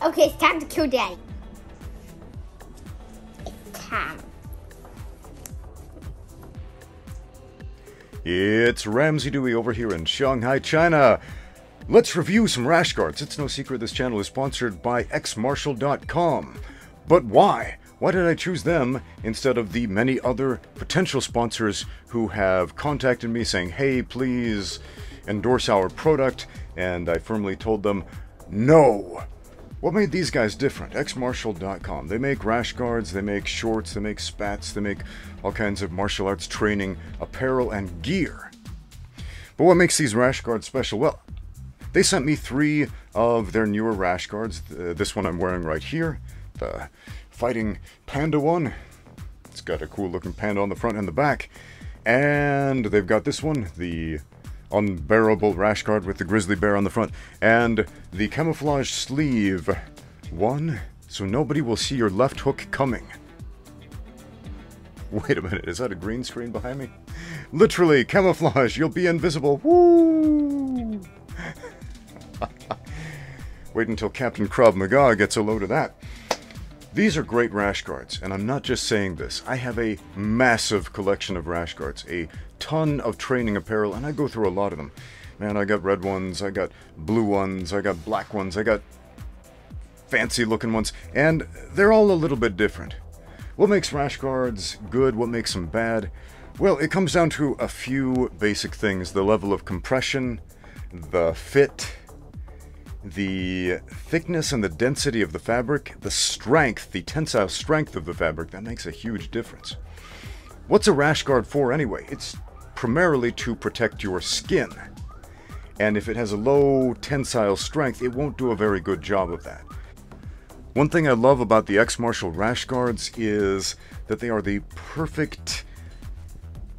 Okay, it's time to kill Daddy. It's time. It's Ramsey Dewey over here in Shanghai, China. Let's review some rash guards. It's no secret this channel is sponsored by Xmartial.com. But why? Why did I choose them instead of the many other potential sponsors who have contacted me saying, hey, please endorse our product? And I firmly told them, no. What made these guys different? Xmartial.com. They make rash guards, they make shorts, they make spats, they make all kinds of martial arts training, apparel, and gear. But what makes these rash guards special? Well, they sent me 3 of their newer rash guards. This one I'm wearing right here, the Fighting Panda one. It's got a cool looking panda on the front and the back. And they've got this one, the Unbearable rash guard with the grizzly bear on the front, and the camouflage sleeve one, so nobody will see your left hook coming. Wait a minute, is that a green screen behind me? Literally, camouflage, you'll be invisible. Woo! Wait until Captain Krav Maga gets a load of that. These are great rash guards, and I'm not just saying this. I have a massive collection of rash guards, a ton of training apparel, and I go through a lot of them. Man, I got red ones, I got blue ones, I got black ones, I got fancy looking ones, and they're all a little bit different. What makes rash guards good? What makes them bad? Well, it comes down to a few basic things. The level of compression, the fit, the thickness and the density of the fabric, the strength, the tensile strength of the fabric. That makes a huge difference. What's a rash guard for anyway? It's primarily to protect your skin. And if it has a low tensile strength, it won't do a very good job of that. One thing I love about the Xmartial rash guards is that they are the perfect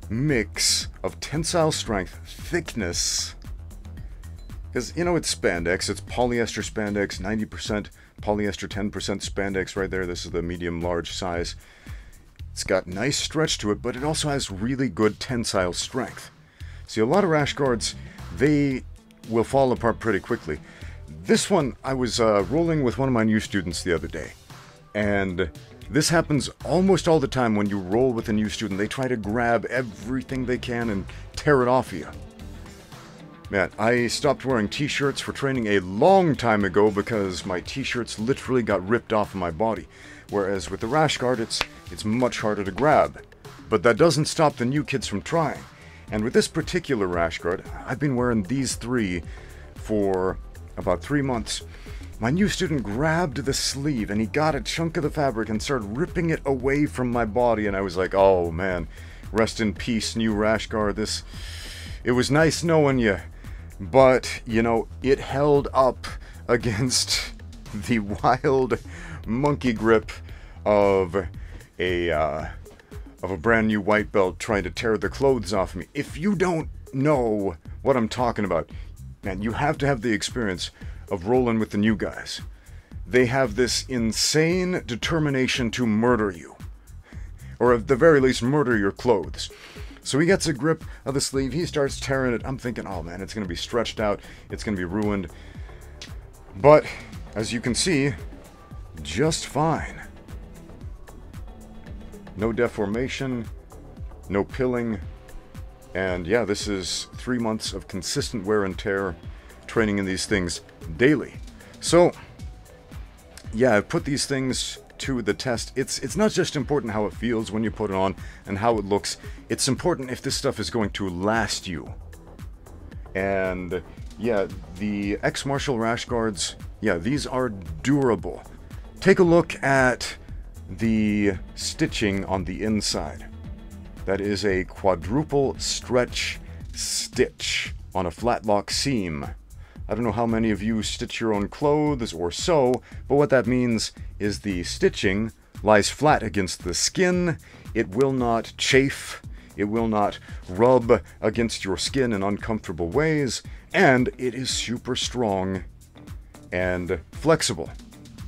mix of tensile strength, thickness, because, you know, it's spandex, it's polyester spandex, 90% polyester, 10% spandex right there. This is the medium-large size. It's got nice stretch to it, but it also has really good tensile strength. See, a lot of rash guards, they will fall apart pretty quickly. This one, I was rolling with one of my new students the other day, and this happens almost all the time when you roll with a new student. They try to grab everything they can and tear it off of you. Man, I stopped wearing t-shirts for training a long time ago because my t-shirts literally got ripped off of my body. Whereas with the rash guard, it's much harder to grab. But that doesn't stop the new kids from trying. And with this particular rash guard, I've been wearing these 3 for about 3 months. My new student grabbed the sleeve and he got a chunk of the fabric and started ripping it away from my body. And I was like, oh man, rest in peace, new rash guard. It was nice knowing you. But, you know, it held up against the wild monkey grip of a brand new white belt trying to tear the clothes off me. If you don't know what I'm talking about, man, you have to have the experience of rolling with the new guys. They have this insane determination to murder you. Or at the very least, murder your clothes. So he gets a grip of the sleeve, he starts tearing it. I'm thinking, oh man, it's going to be stretched out, it's going to be ruined. But, as you can see, just fine. No deformation, no pilling, and yeah, this is 3 months of consistent wear and tear, training in these things daily. So, yeah, I've put these things to the test. It's not just important how it feels when you put it on and how it looks. It's important if this stuff is going to last you. And yeah, the Xmartial rash guards, yeah, these are durable. Take a look at the stitching on the inside. That is a quadruple stretch stitch on a flatlock seam. I don't know how many of you stitch your own clothes or sew, but what that means is the stitching lies flat against the skin. It will not chafe. It will not rub against your skin in uncomfortable ways. And it is super strong and flexible.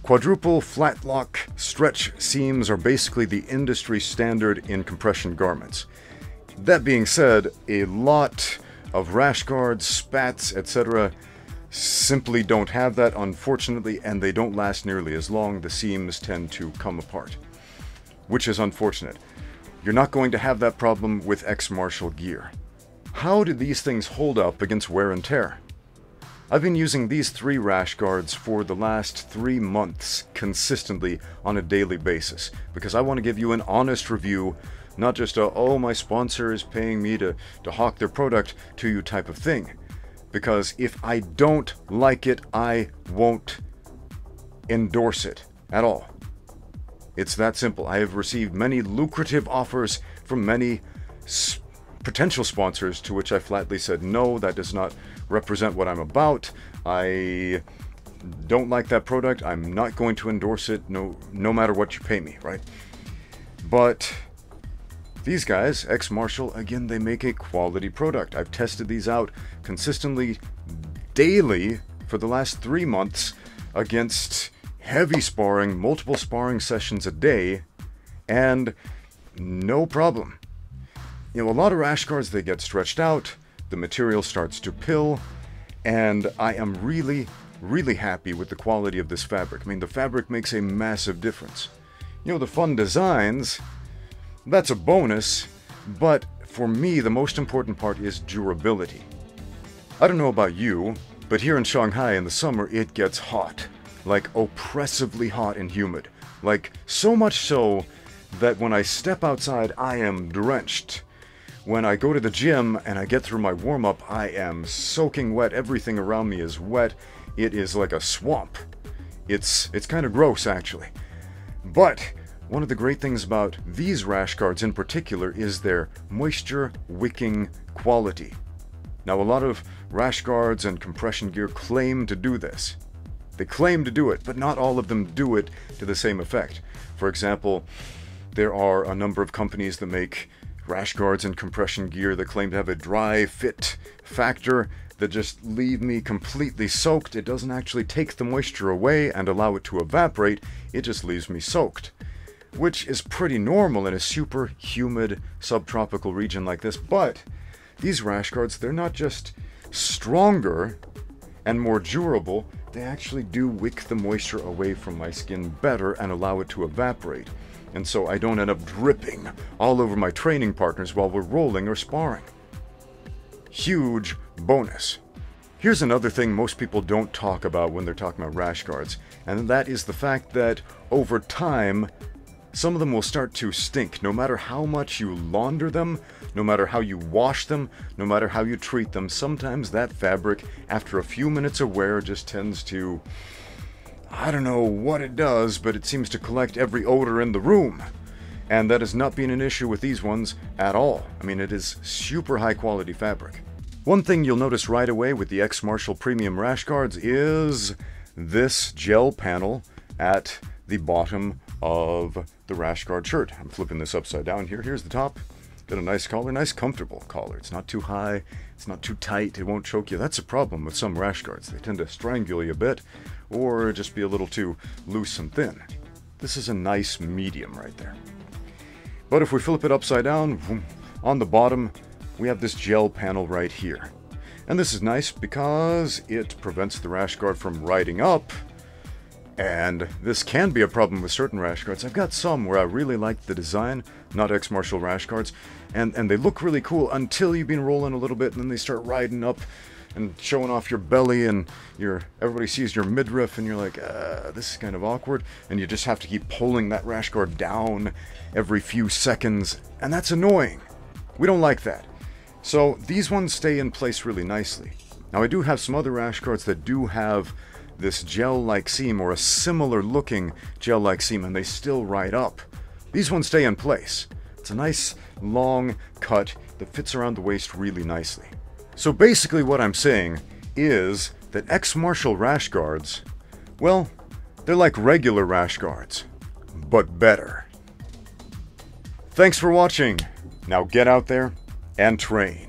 Quadruple flatlock stretch seams are basically the industry standard in compression garments. That being said, a lot of rash guards, spats, etc. simply don't have that, unfortunately, and they don't last nearly as long. The seams tend to come apart, which is unfortunate. You're not going to have that problem with Xmartial gear. How do these things hold up against wear and tear? I've been using these 3 rash guards for the last 3 months consistently on a daily basis because I want to give you an honest review, not just a, oh, my sponsor is paying me to hawk their product to you type of thing. Because if I don't like it, I won't endorse it at all. It's that simple. I have received many lucrative offers from many potential sponsors to which I flatly said, no, that does not represent what I'm about. I don't like that product. I'm not going to endorse it no matter what you pay me, right? But these guys, Xmartial, again, they make a quality product. I've tested these out consistently daily for the last 3 months against heavy sparring, multiple sparring sessions a day, and no problem. You know, a lot of rash guards, they get stretched out, the material starts to pill, and I am really, really happy with the quality of this fabric. I mean, the fabric makes a massive difference. You know, the fun designs, that's a bonus, but for me, the most important part is durability. I don't know about you, but here in Shanghai in the summer, it gets hot. Like oppressively hot and humid. Like so much so that when I step outside, I am drenched. When I go to the gym and I get through my warm-up, I am soaking wet. Everything around me is wet. It is like a swamp. It's kind of gross, actually. But one of the great things about these rash guards in particular is their moisture wicking quality. Now, a lot of rash guards and compression gear claim to do this. They claim to do it, but not all of them do it to the same effect. For example, there are a number of companies that make rash guards and compression gear that claim to have a dry fit factor that just leave me completely soaked. It doesn't actually take the moisture away and allow it to evaporate. It just leaves me soaked, which is pretty normal in a super humid subtropical region like this. But these rash guards, they're not just stronger and more durable, they actually do wick the moisture away from my skin better and allow it to evaporate. And so I don't end up dripping all over my training partners while we're rolling or sparring. Huge bonus. Here's another thing most people don't talk about when they're talking about rash guards, and that is the fact that over time, some of them will start to stink. No matter how much you launder them, no matter how you wash them, no matter how you treat them, sometimes that fabric, after a few minutes of wear, just tends to, I don't know what it does, but it seems to collect every odor in the room. And that has not been an issue with these ones at all. I mean, it is super high quality fabric. One thing you'll notice right away with the Xmartial Premium Rash Guards is this gel panel at the bottom of the rash guard shirt. I'm flipping this upside down here. Here's the top. Got a nice collar, nice comfortable collar. It's not too high, it's not too tight, it won't choke you. That's a problem with some rash guards. They tend to strangle you a bit, or just be a little too loose and thin. This is a nice medium right there. But if we flip it upside down, on the bottom, we have this gel panel right here. And this is nice because it prevents the rash guard from riding up. And this can be a problem with certain rash guards. I've got some where I really like the design, not Xmartial rash guards, and they look really cool until you've been rolling a little bit, and then they start riding up and showing off your belly, and everybody sees your midriff, and you're like, this is kind of awkward, and you just have to keep pulling that rash guard down every few seconds, and that's annoying. We don't like that. So these ones stay in place really nicely. Now I do have some other rash guards that do have this gel-like seam, or a similar looking gel-like seam, and they still ride up. These ones stay in place. It's a nice long cut that fits around the waist really nicely. So basically what I'm saying is that Xmartial rash guards, well, they're like regular rash guards, but better. Thanks for watching. Now get out there and train.